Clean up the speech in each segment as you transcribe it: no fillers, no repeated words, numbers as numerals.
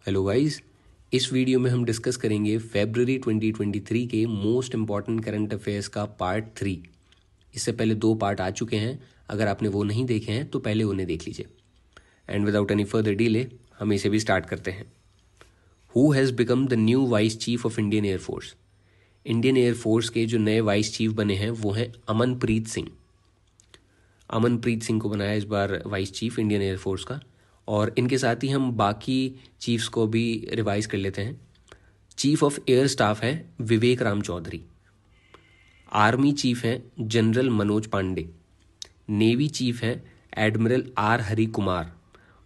Hello guys, इस video में हम डिस्कस करेंगे फरवरी 2023 के मोस्ट इम्पॉर्टेंट करंट अफेयर्स का पार्ट 3। इससे पहले 2 पार्ट आ चुके हैं। अगर आपने वो नहीं देखे हैं तो पहले उन्हें देख लीजिए। And without any further delay हम इसे भी स्टार्ट करते हैं। Who has become the new vice chief of Indian air force? Indian air force के जो नए वाइस चीफ बने हैं वो हैं अमनप्रीत सिंह। अमनप्रीत सिंह को बनाया इस बार वाइस चीफ इंडियन एयरफोर्स का। और इनके साथ ही हम बाकी चीफ्स को भी रिवाइज कर लेते हैं। चीफ ऑफ एयर स्टाफ है विवेक राम चौधरी। आर्मी चीफ हैं general Manoj Pande. Navy chief हैं एडमिरल आर हरि कुमार।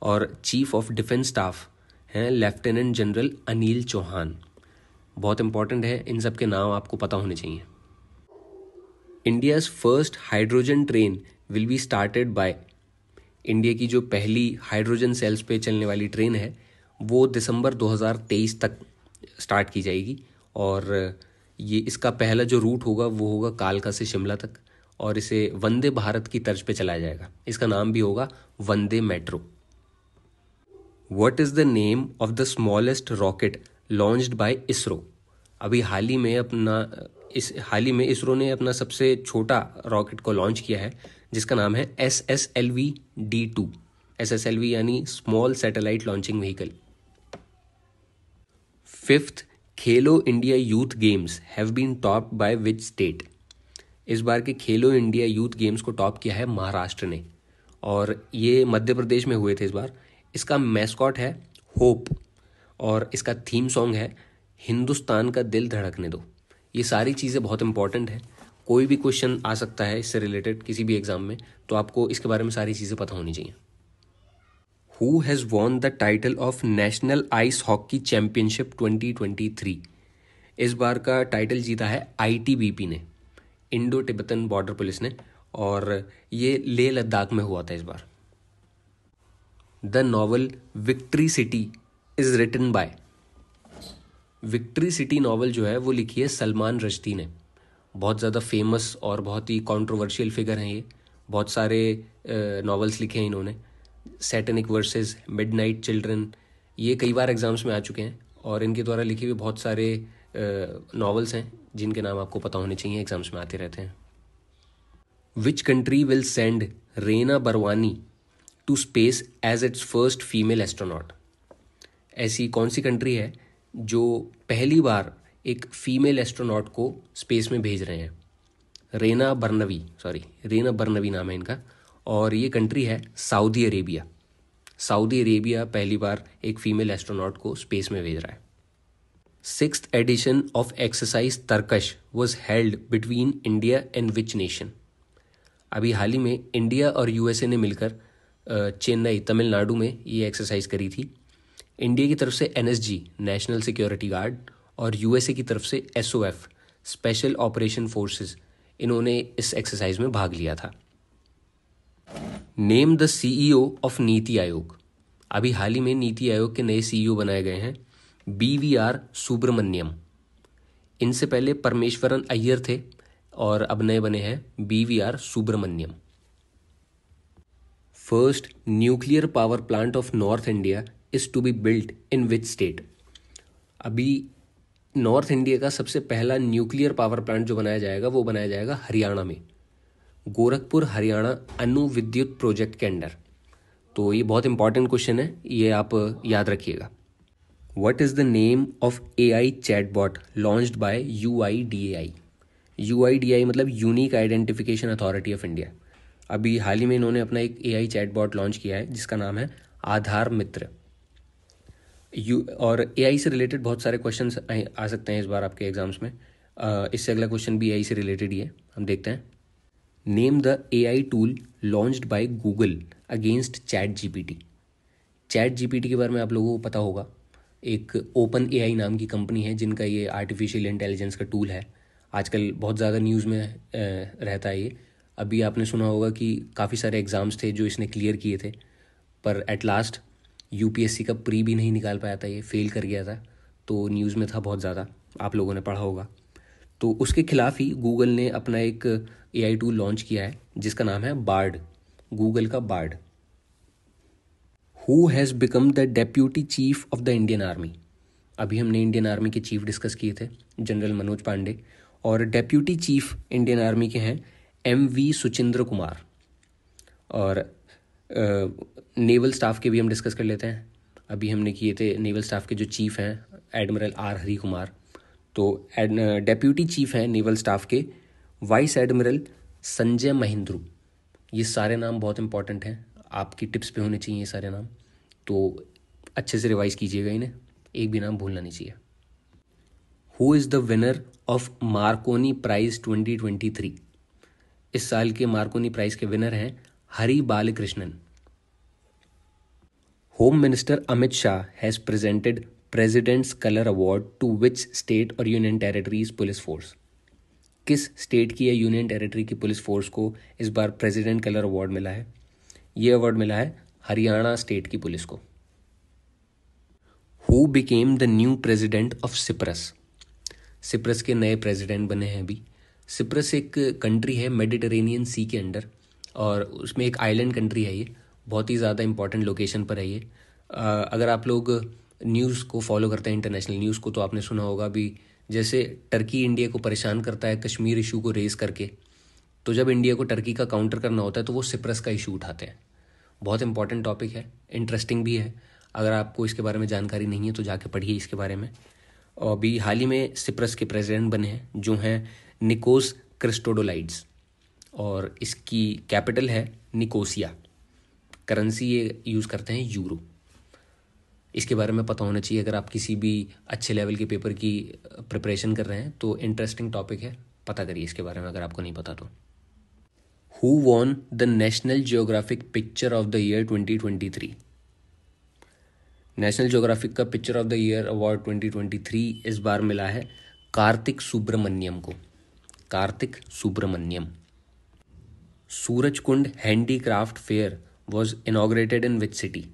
और चीफ ऑफ डिफेंस स्टाफ हैं लेफ्टिनेंट जनरल अनिल चौहान। बहुत इंपॉर्टेंट है, इन सब के नाम आपको पता होने चाहिए। India's first hydrogen train will be started by. India की जो पहली हाइड्रोजन सेल्स पे चलने वाली ट्रेन है वो दिसंबर 2023 तक स्टार्ट की जाएगी। और ये इसका पहला जो रूट होगा वो होगा कालका से शिमला तक, और इसे वंदे भारत की तर्ज पे चलाया जाएगा। इसका नाम भी होगा Vande metro. What is the name of the smallest rocket launched by ISRO? अभी हाल ही में इसरो ने अपना सबसे छोटा रॉकेट को लॉन्च किया है, जिसका नाम है SSLV-D2। SSLV यानी small satellite launching vehicle. 5th Khelo India youth games have been topped by which state? इस बार के खेलो इंडिया यूथ गेम्स को टॉप किया है महाराष्ट्र ने, और ये मध्य प्रदेश में हुए थे इस बार। इसका मैस्कॉट है होप, और इसका थीम सॉन्ग है हिंदुस्तान का दिल धड़कने दो। ये सारी चीज़ें बहुत इंपॉर्टेंट है। कोई भी क्वेश्चन आ सकता है इससे रिलेटेड किसी भी एग्जाम में, तो आपको इसके बारे में सारी चीज़ें पता होनी चाहिए। Who has won the title of national ice hockey championship 2023? इस बार का टाइटल जीता है ITBP ने, इंडो तिब्बतन बॉर्डर पुलिस ने, और ये लेह लद्दाख में हुआ था इस बार। The novel Victory City is written by. Victory City novel जो है वो लिखी है सलमान रश्दी ने। बहुत ज़्यादा फेमस और बहुत ही कंट्रोवर्शियल फिगर हैं ये। बहुत सारे नॉवेल्स लिखे हैं इन्होंने। सैटेनिक वर्सेस, मिडनाइट चिल्ड्रन, ये कई बार एग्जाम्स में आ चुके हैं, और इनके द्वारा लिखे हुए बहुत सारे नॉवेल्स हैं जिनके नाम आपको पता होने चाहिए, एग्जाम्स में आते रहते हैं। Which country will send Rayyana Barnawi to space as its first female astronaut? ऐसी कौन सी कंट्री है जो पहली बार एक फीमेल एस्ट्रोनॉट को स्पेस में भेज रहे हैं? रेना बरनवी नाम है इनका, और ये कंट्री है सऊदी अरेबिया। सऊदी अरेबिया पहली बार एक फीमेल एस्ट्रोनॉट को स्पेस में भेज रहा है। 6th edition of exercise Tarkash was held between India and which nation? अभी हाल ही में इंडिया और USA ने मिलकर चेन्नई, तमिलनाडु में ये एक्सरसाइज करी थी। इंडिया की तरफ से NSG, नेशनल सिक्योरिटी गार्ड, और USA की तरफ से SOF, स्पेशल ऑपरेशन फोर्सेस, इन्होंने इस एक्सरसाइज में भाग लिया था। Name the CEO of NITI Aayog. अभी हाल ही में नीति आयोग के नए CEO बनाए गए हैं BVR सुब्रमण्यम। इनसे पहले परमेश्वरन अय्यर थे, और अब नए बने हैं BVR Subrahmanyam. First nuclear power plant of north India is to be built in which state? अभी नॉर्थ इंडिया का सबसे पहला न्यूक्लियर पावर प्लांट जो बनाया जाएगा वो बनाया जाएगा हरियाणा में, गोरखपुर हरियाणा अणु विद्युत प्रोजेक्ट के अंडर। तो ये बहुत इंपॉर्टेंट क्वेश्चन है, ये आप याद रखिएगा। What is the name of AI chatbot launched by UIDAI? UIDAI मतलब unique identification authority of India. अभी हाल ही में इन्होंने अपना एक AI चैटबॉट लॉन्च किया है जिसका नाम है आधार मित्र। और AI से रिलेटेड बहुत सारे क्वेश्चन आ सकते हैं इस बार आपके एग्जाम्स में। इससे अगला क्वेश्चन भी AI से रिलेटेड ही है, हम देखते हैं। Name the AI tool launched by Google against ChatGPT। ChatGPT के बारे में आप लोगों को पता होगा, एक OpenAI नाम की कंपनी है जिनका ये आर्टिफिशियल इंटेलिजेंस का टूल है। आजकल बहुत ज़्यादा न्यूज़ में रहता है ये। अभी आपने सुना होगा कि काफ़ी सारे एग्ज़ाम्स थे जो इसने क्लियर किए थे, पर एट लास्ट UPSC का प्री भी नहीं निकाल पाया था, ये फेल कर गया था। तो न्यूज़ में था बहुत ज़्यादा, आप लोगों ने पढ़ा होगा। तो उसके खिलाफ ही गूगल ने अपना एक AI टूल लॉन्च किया है जिसका नाम है बार्ड, गूगल का Bard. Who has become the deputy chief of the Indian army? अभी हमने इंडियन आर्मी के चीफ डिस्कस किए थे, जनरल मनोज पांडे, और डेप्यूटी चीफ इंडियन आर्मी के हैं MV सुचिंद्र कुमार। और नेवल स्टाफ के भी हम डिस्कस कर लेते हैं। अभी हमने किए थे नेवल स्टाफ के जो चीफ हैं एडमिरल R हरी कुमार, तो डेप्यूटी चीफ हैं नेवल स्टाफ के वाइस एडमिरल संजय महेंद्रू। ये सारे नाम बहुत इंपॉर्टेंट हैं, आपकी टिप्स पे होने चाहिए ये सारे नाम, तो अच्छे से रिवाइज कीजिएगा इन्हें, एक भी नाम भूलना नहीं चाहिए। Who is the winner of Marconi prize 2023? इस साल के मार्कोनी प्राइज के विनर हैं Hari Balakrishnan. Home minister Amit Shah has presented president's colour award to which state और यूनियन टेरिटरीज पुलिस फोर्स? किस स्टेट की या यूनियन टेरिटरी की पुलिस फोर्स को इस बार प्रेसिडेंट कलर अवार्ड मिला है? ये अवार्ड मिला है हरियाणा स्टेट की पुलिस को। Who became the new president of Cyprus? Cyprus के नए प्रेसिडेंट बने हैं अभी। सिप्रस एक कंट्री है मेडिटेरेनियन सी के अंडर, और उसमें एक आइलैंड कंट्री है। ये बहुत ही ज़्यादा इंपॉर्टेंट लोकेशन पर है ये। अगर आप लोग न्यूज़ को फॉलो करते हैं, इंटरनेशनल न्यूज़ को, तो आपने सुना होगा भी, जैसे टर्की इंडिया को परेशान करता है कश्मीर इशू को रेज करके, तो जब इंडिया को टर्की का काउंटर करना होता है तो वो सिप्रस का इशू उठाते हैं। बहुत इंपॉर्टेंट टॉपिक है, इंटरेस्टिंग भी है। अगर आपको इसके बारे में जानकारी नहीं है तो जाके पढ़िए इसके बारे में। और अभी हाल ही में सिप्रस के प्रेसिडेंट बने हैं जो हैं निकोस क्रिस्टोडोलाइड्स, और इसकी कैपिटल है निकोसिया। करेंसी ये यूज़ करते हैं यूरो। इसके बारे में पता होना चाहिए अगर आप किसी भी अच्छे लेवल के पेपर की प्रिपरेशन कर रहे हैं, तो इंटरेस्टिंग टॉपिक है, पता करिए इसके बारे में अगर आपको नहीं पता तो। Who won the National Geographic picture of the year 2023? National Geographic का picture of the year award 2023 इस बार मिला है कार्तिक सुब्रमण्यम को। Kartik Subramaniam. Surajkund handicraft fair was inaugurated in which city?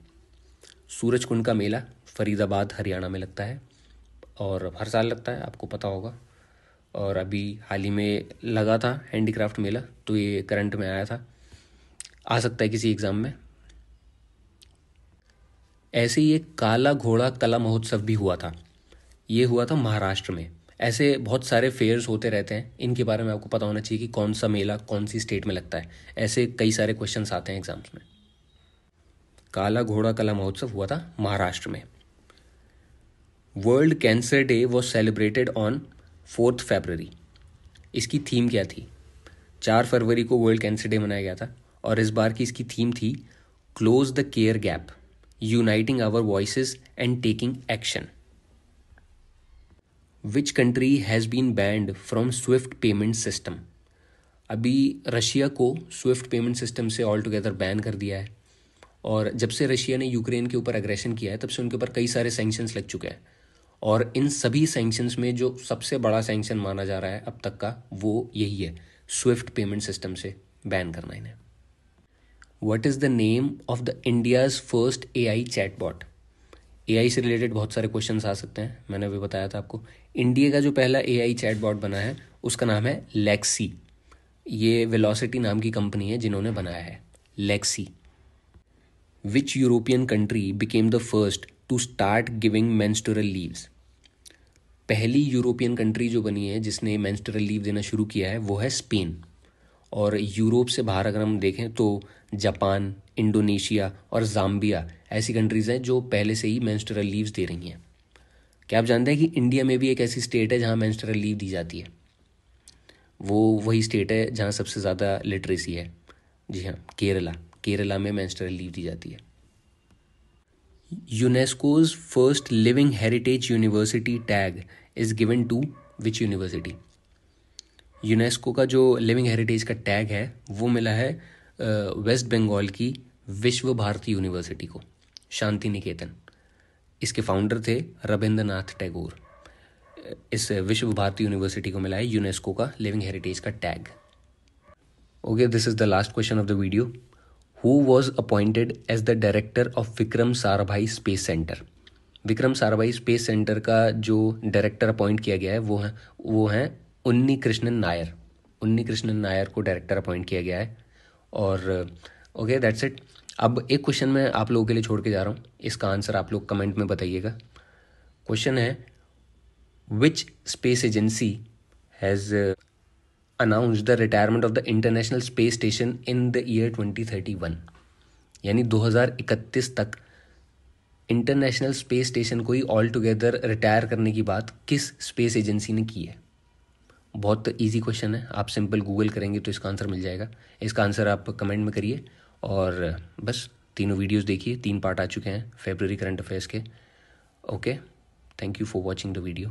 Surajkund का मेला फरीदाबाद हरियाणा में लगता है, और हर साल लगता है, आपको पता होगा। और अभी हाल ही में लगा था हैंडीक्राफ्ट मेला, तो ये करंट में आया था, आ सकता है किसी एग्ज़ाम में। ऐसे ही एक काला घोड़ा कला महोत्सव भी हुआ था, ये हुआ था महाराष्ट्र में। ऐसे बहुत सारे फेयर्स होते रहते हैं, इनके बारे में आपको पता होना चाहिए कि कौन सा मेला कौन सी स्टेट में लगता है। ऐसे कई सारे क्वेश्चंस आते हैं एग्जाम्स में। काला घोड़ा कला महोत्सव हुआ था महाराष्ट्र में। World cancer day was celebrated on 4 फरवरी। इसकी थीम क्या थी? 4 फरवरी को वर्ल्ड कैंसर डे मनाया गया था, और इस बार की इसकी थीम थी close the care gap, uniting our voices and taking action. Which country has been banned from SWIFT payment system? अभी रशिया को स्विफ्ट पेमेंट सिस्टम से ऑल टुगेदर बैन कर दिया है, और जब से रशिया ने यूक्रेन के ऊपर एग्रेशन किया है तब से उनके ऊपर कई सारे सैंक्शंस लग चुके हैं, और इन सभी सैंक्शंस में जो सबसे बड़ा सैंक्शन माना जा रहा है अब तक का वो यही है, स्विफ्ट पेमेंट सिस्टम से बैन करना इन्हें। What is the name of the India's first AI chatbot? AI से रिलेटेड बहुत सारे क्वेश्चंस आ सकते हैं, मैंने अभी बताया था आपको। इंडिया का जो पहला AI चैटबॉट बना है उसका नाम है लेक्सी। ये वेलोसिटी नाम की कंपनी है जिन्होंने बनाया है Lexi. Which European country became the first to start giving menstrual leaves? पहली यूरोपियन कंट्री जो बनी है जिसने मेंस्ट्रुअल लीव देना शुरू किया है वो है स्पेन। और यूरोप से बाहर अगर हम देखें तो जापान, इंडोनेशिया और जाम्बिया ऐसी कंट्रीज़ हैं जो पहले से ही मेंस्ट्रुअल लीव्स दे रही हैं। क्या आप जानते हैं कि इंडिया में भी एक ऐसी स्टेट है जहां मेंस्ट्रुअल लीव दी जाती है? वो वही स्टेट है जहां सबसे ज़्यादा लिटरेसी है। जी हाँ, केरला। केरला में मेंस्ट्रुअल लीव दी जाती है। UNESCO's first living heritage university tag is given to which university? UNESCO का जो लिविंग हेरिटेज का टैग है वो मिला है वेस्ट बंगाल की विश्व भारती यूनिवर्सिटी को, शांति निकेतन। इसके फाउंडर थे रविंद्रनाथ टैगोर। इस विश्व भारती यूनिवर्सिटी को मिला है यूनेस्को का लिविंग हेरिटेज का tag. Okay, this is the last question of the video. Who was appointed as the director of Vikram Sarabhai space centre? Vikram Sarabhai space centre का जो डायरेक्टर अपॉइंट किया गया है वो हैं उन्नी कृष्णन नायर। उन्नी कृष्णन नायर को डायरेक्टर अपॉइंट किया गया है। और ओके, दैट्स इट। अब एक क्वेश्चन मैं आप लोगों के लिए छोड़ के जा रहा हूँ, इसका आंसर आप लोग कमेंट में बताइएगा। क्वेश्चन है, which space agency has announced the retirement of the international space station in the year 2031। यानी 2031 तक इंटरनेशनल स्पेस स्टेशन को ही ऑल टुगेदर रिटायर करने की बात किस स्पेस एजेंसी ने की है। बहुत इजी क्वेश्चन है, आप सिंपल गूगल करेंगे तो इसका आंसर मिल जाएगा। इसका आंसर आप कमेंट में करिए और बस तीनों वीडियोस देखिए, 3 पार्ट आ चुके हैं फेब्रुअरी करंट अफेयर्स के। Okay, thank you for watching the video.